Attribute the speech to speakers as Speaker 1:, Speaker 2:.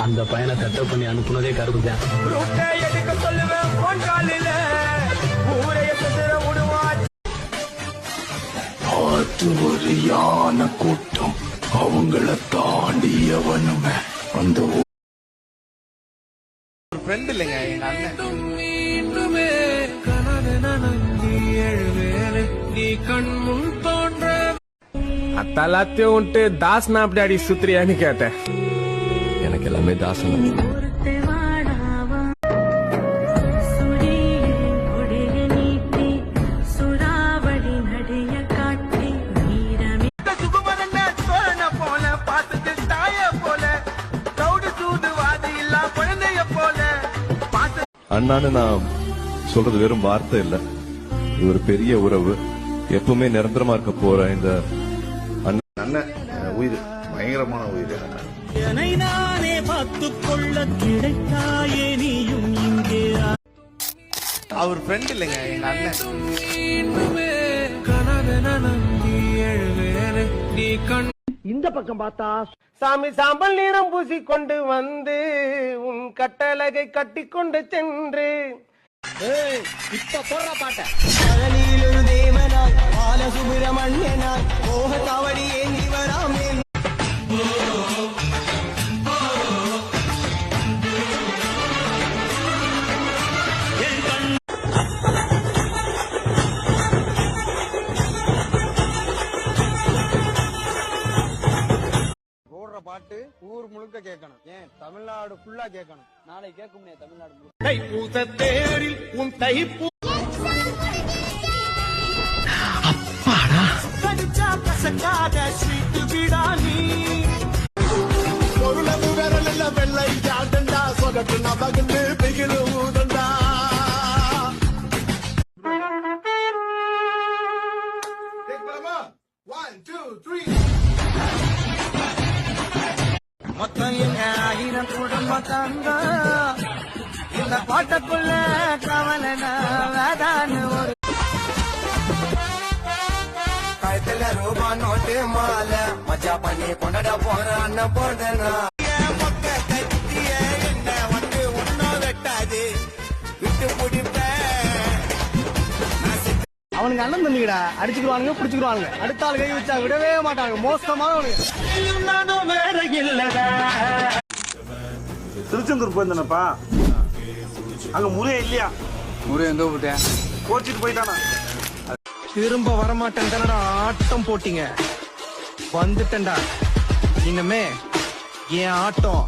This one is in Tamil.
Speaker 1: அந்த பையனை செட்டப் பண்ணி அனுப்புனதே கருப்பு தான்.
Speaker 2: அது ஒரு யான கூட்டம், அவங்கள தாண்டியவனுமே அந்த
Speaker 3: ஃப்ரெண்ட் இல்லைங்க எங்க அண்ணன். நீ கண் முன் தோன்ற அத்தலாத்தையும் விட்டு தாஸ்னா அப்படி அடி சுத்திரியான்னு கேட்டேன்.
Speaker 2: எனக்கு எல்லாமே தாசன்.
Speaker 4: அண்ணான்னு நான் சொல்றது வெறும் வார்த்தை இல்ல, இது ஒரு பெரிய உறவு, எப்பவுமே நிரந்தரமா இருக்க போற இந்த
Speaker 5: அண்ணன் உயிர், பயங்கரமான உயிர்.
Speaker 6: நானே பார்த்துக்கொள்ள கிடைத்தாயே நீயும் இங்கே.
Speaker 3: அவர் ஃப்ரெண்ட் இல்லைங்க எங்க அண்ணன்.
Speaker 6: இந்த பக்கம் பார்த்தா
Speaker 3: சாமி சாம்பல் நீரம் பூசி கொண்டு வந்து உன் கட்டழகை கட்டி கொண்டு சென்று.
Speaker 6: இப்ப போடுற பாட்ட பழனியிலொரு தேவனாய் பாலசுப்பிரமணியனாய் மோக காவடி ஏந்தி வராமே.
Speaker 3: பாட்டு ஊர் முழுக்க கேட்கணும், ஏன் தமிழ்நாடு ஃபுல்லா கேட்கணும்.
Speaker 6: நாளை கேட்கும் தமிழ்நாடு முழுக்க.
Speaker 3: தைப்பூச தேரில் உன் தைப்பூ
Speaker 6: அப்பாடா கடிச்சா கசக்காத ஸ்வீட் விடானி
Speaker 5: பொருளவு விரல வெள்ளை ஜாண்டா சொகட்டு நபகுந்து பிகிலு ஊதண்டா.
Speaker 6: மொத்தம் எங்க 1000 குடும்பம் தாங்க இந்த பாட்டுக்குள்ள கவலைனா வேதான்னு ஒரு
Speaker 5: கழுத்துல ரூபா நோட்டு மாலை மஜா பண்ணி கொண்டாட போற அண்ணன் போடுனா. மொக்க கத்திய என்ன வந்து ஒன்னும் வெட்டாது விட்டு பிடிப்ப.
Speaker 6: அவனுக்கு அண்ணன் தம்பிடா, அடிச்சுக்குவானுங்க பிடிச்சுக்குவானுங்க, அடுத்த ஆள் கை வச்சா விடவே மாட்டாங்க, மோசமானவனுங்க.
Speaker 7: திருச்செந்தூர் போயிருந்தேனப்பா, அங்க முறையே இல்லையா?
Speaker 3: முறை எங்க போட்டேன்,
Speaker 7: கோச்சிட்டு போயிட்டானா?
Speaker 3: திரும்ப வரமாட்டேன் தானடா ஆட்டம் போட்டீங்க. வந்துட்டேன்டா, இனிமே என் ஆட்டம்